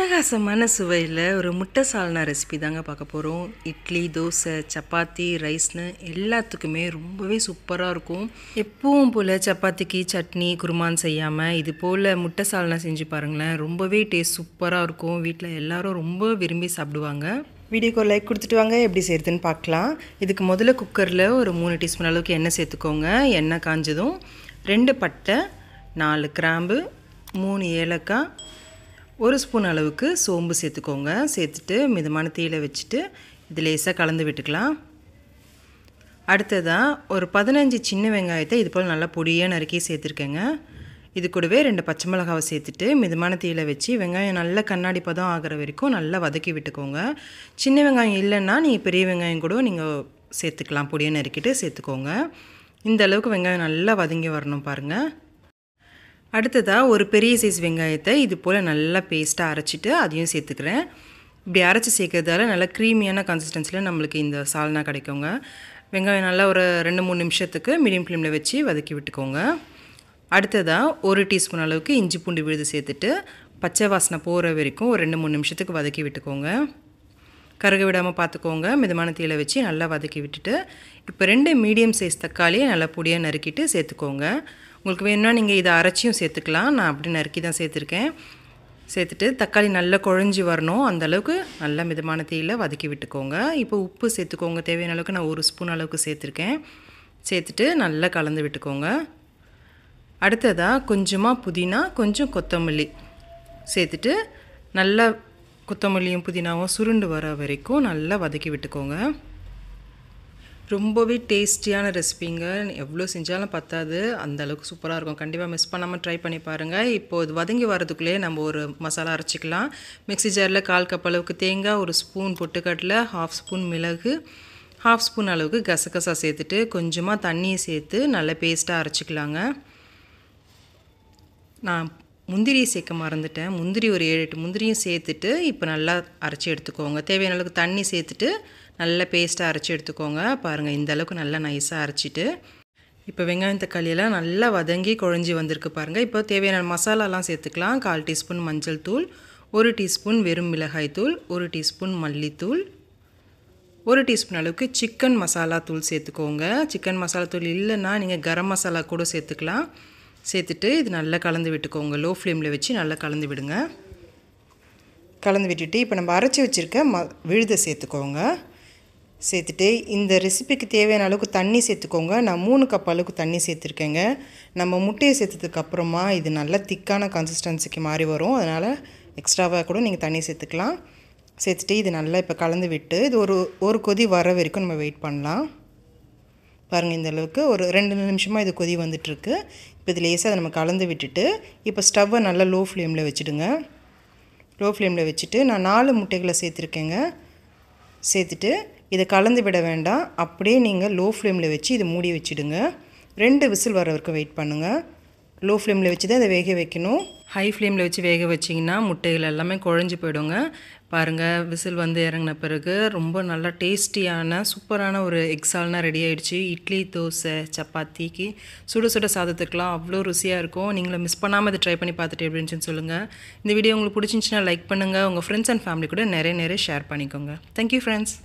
அட்டகாசமான சுவையில் ஒரு முட்டை சால்னா ரெசிபி தாங்க பார்க்க போகிறோம். இட்லி, தோசை, சப்பாத்தி, ரைஸ்னு எல்லாத்துக்குமே ரொம்பவே சூப்பராக இருக்கும். எப்பவும் போல் சப்பாத்திக்கு சட்னி குருமான்னு செய்யாமல் இது போல் முட்டை சால்னா செஞ்சு பாருங்களேன். ரொம்பவே டேஸ்ட் சூப்பராக இருக்கும். வீட்டில் எல்லோரும் ரொம்ப விரும்பி சாப்பிடுவாங்க. வீடியோக்கு லைக் கொடுத்துட்டு வாங்க, எப்படி செய்கிறதுன்னு பார்க்கலாம். இதுக்கு முதல்ல குக்கரில் ஒரு 3 டீஸ்பூன் அளவுக்கு எண்ணெய் சேர்த்துக்கோங்க. எண்ணெய் காஞ்சதும் 2 பட்டை, 4 கிராம்பு, 3 ஏலக்காய், 1 ஸ்பூன் அளவுக்கு சோம்பு சேர்த்துக்கோங்க. சேர்த்துட்டு மிதமான தீயில வச்சுட்டு இது லேசாக கலந்து விட்டுக்கலாம். அடுத்ததாக ஒரு 15 சின்ன வெங்காயத்தை இது போல் நல்லா பொடியாக நறுக்கி சேர்த்துருக்கேங்க. இது கூடவே 2 பச்சை மிளகாவை சேர்த்துட்டு மிதமான தீயில வச்சு வெங்காயம் நல்லா கண்ணாடி பதம் ஆகிற வரைக்கும் நல்லா வதக்கி விட்டுக்கோங்க. சின்ன வெங்காயம் இல்லைன்னா நீங்கள் பெரிய வெங்காயம் கூட நீங்கள் சேர்த்துக்கலாம். பொடியாக நறுக்கிட்டு சேர்த்துக்கோங்க. இந்த அளவுக்கு வெங்காயம் நல்லா வதங்கி வரணும் பாருங்கள். அடுத்ததாக ஒரு பெரிய சைஸ் வெங்காயத்தை இது போல் நல்லா பேஸ்ட்டாக அரைச்சிட்டு அதையும் சேர்த்துக்கிறேன். இப்படி அரைச்சி சேர்க்கறதால நல்லா க்ரீமியான கன்சிஸ்டன்சியில் நம்மளுக்கு இந்த சால்னா கிடைக்குங்க. வெங்காயம் நல்லா ஒரு 2-3 நிமிஷத்துக்கு மீடியம் ஃப்ளேமில் வச்சு வதக்கி விட்டுக்கோங்க. அடுத்ததாக 1 டீஸ்பூன் அளவுக்கு இஞ்சி பூண்டு விழுது சேர்த்துட்டு பச்சை வாசனை போகிற வரைக்கும் ஒரு 2-3 நிமிஷத்துக்கு வதக்கி விட்டுக்கோங்க. கருக விடாமல் பார்த்துக்கோங்க. மிதமான தீயில வச்சு நல்லா வதக்கி விட்டுட்டு இப்போ 2 மீடியம் சைஸ் தக்காளியை நல்லா பொடியாக நறுக்கிட்டு சேர்த்துக்கோங்க. உங்களுக்கு வேணும்னா நீங்கள் இதை அரைச்சியும் சேர்த்துக்கலாம். நான் அப்படி நறுக்கி தான் சேர்த்துருக்கேன். சேர்த்துட்டு தக்காளி நல்லா குழஞ்சி வரணும். அந்தளவுக்கு நல்லா மிதமான தீயில வதக்கி விட்டுக்கோங்க. இப்போ உப்பு சேர்த்துக்கோங்க. தேவையான அளவுக்கு நான் 1 ஸ்பூன் அளவுக்கு சேர்த்துருக்கேன். சேர்த்துட்டு நல்லா கலந்து விட்டுக்கோங்க. அடுத்ததாக கொஞ்சமாக புதினா, கொஞ்சம் கொத்தமல்லி சேர்த்துட்டு நல்லா கொத்தமல்லியும் புதினாவும் சுருண்டு வர வரைக்கும் நல்லா வதக்கி விட்டுக்கோங்க. ரொம்பவே டேஸ்டியான ரெசிபிங்க. எவ்வளோ செஞ்சாலும் பத்தாது, அந்தளவுக்கு சூப்பராக இருக்கும். கண்டிப்பாக மிஸ் பண்ணாமல் ட்ரை பண்ணி பாருங்கள். இப்போது இது வதங்கி வரதுக்குள்ளே நம்ம ஒரு மசாலா அரைச்சிக்கலாம். மிக்ஸி ஜாரில் 1/4 கப் அளவுக்கு தேங்காய், 1 ஸ்பூன் பொட்டுக்கடலை, 1/2 ஸ்பூன் மிளகு, 1/2 ஸ்பூன் அளவுக்கு கசகசா சேர்த்துட்டு கொஞ்சமாக தண்ணியை சேர்த்து நல்லா பேஸ்ட்டாக அரைச்சிக்கலாங்க. நான் முந்திரியை சேர்க்க மறந்துட்டேன். முந்திரி ஒரு 7-8 முந்திரியும் சேர்த்துட்டு இப்போ நல்லா அரைச்சி எடுத்துக்கோங்க. தேவையான அளவுக்கு தண்ணி சேர்த்துட்டு நல்லா பேஸ்ட்டாக அரைச்சி எடுத்துக்கோங்க. பாருங்கள், இந்த அளவுக்கு நல்லா நைஸாக அரைச்சிட்டு இப்போ வெங்காயம் தக்காளியெல்லாம் நல்லா வதங்கி குழஞ்சி வந்திருக்கு பாருங்கள். இப்போ தேவையான மசாலாலாம் சேர்த்துக்கலாம். 1/4 டீஸ்பூன் மஞ்சள் தூள், 1 டீஸ்பூன் வெறும் மிளகாய் தூள், 1 டீஸ்பூன் மல்லித்தூள், 1 டீஸ்பூன் அளவுக்கு சிக்கன் மசாலா தூள் சேர்த்துக்கோங்க. சிக்கன் மசாலா தூள் இல்லைன்னா நீங்கள் கரம் மசாலா கூட சேர்த்துக்கலாம். சேர்த்துட்டு இது நல்லா கலந்து விட்டுக்கோங்க. லோ ஃப்ளேமில் வச்சு நல்லா கலந்து விடுங்க. கலந்து விட்டுட்டு இப்போ நம்ம அரைச்சி வச்சுருக்க விழுதை சேர்த்துக்கோங்க. சேர்த்துட்டு இந்த ரெசிபிக்கு தேவையான அளவுக்கு தண்ணி சேர்த்துக்கோங்க. நான் 3 கப் அளவுக்கு தண்ணி சேர்த்துருக்கேங்க. நம்ம முட்டையை சேர்த்ததுக்கப்புறமா இது நல்லா திக்கான கன்சிஸ்டன்சிக்கு மாறி வரும். அதனால் எக்ஸ்ட்ராவாக கூட நீங்கள் தண்ணி சேர்த்துக்கலாம். சேர்த்துட்டு இது நல்லா இப்போ கலந்து விட்டு இது ஒரு கொதி வர வரைக்கும் நம்ம வெயிட் பண்ணலாம். பாருங்கள், இந்த அளவுக்கு ஒரு 2 நிமிஷமாக இது கொதி வந்துட்டுருக்கு. இப்போ இது லேசாக அதை நம்ம கலந்து விட்டுட்டு இப்போ ஸ்டவ்வை நல்லா லோ ஃப்ளேமில் வச்சுடுங்க. லோ ஃப்ளேமில் வச்சுட்டு நான் 4 முட்டைகளை சேர்த்துருக்கேங்க. சேர்த்துட்டு இதை கலந்து விட வேண்டாம். அப்படியே நீங்கள் லோ ஃப்ளேமில் வச்சு இதை மூடி வச்சுடுங்க. 2 விசில் வர வரைக்கும் வெயிட் பண்ணுங்கள். லோ ஃப்ளேமில் வச்சு தான் இதை வேக வைக்கணும். ஹை ஃப்ளேமில் வச்சு வேக வச்சிங்கன்னா முட்டைகள் எல்லாமே குழஞ்சி போயிடுங்க. பாருங்கள், விசில் வந்து இறங்கின பிறகு ரொம்ப நல்லா டேஸ்டியான சூப்பரான ஒரு எக் சால்னா ரெடி ஆகிடுச்சு. இட்லி, தோசை, சப்பாத்திக்கு சுட சுட சாதத்துக்கெலாம் அவ்வளோ ருசியாக இருக்கும். நீங்களும் மிஸ் பண்ணாமல் இதை ட்ரை பண்ணி பார்த்துட்டு எப்படி இருந்துச்சுன்னு சொல்லுங்கள். இந்த வீடியோ உங்களுக்கு பிடிச்சிருந்துச்சுன்னா லைக் பண்ணுங்கள். உங்கள் ஃப்ரெண்ட்ஸ் அண்ட் ஃபேமிலி கூட நிறைய ஷேர் பண்ணிக்கோங்க. Thank you friends.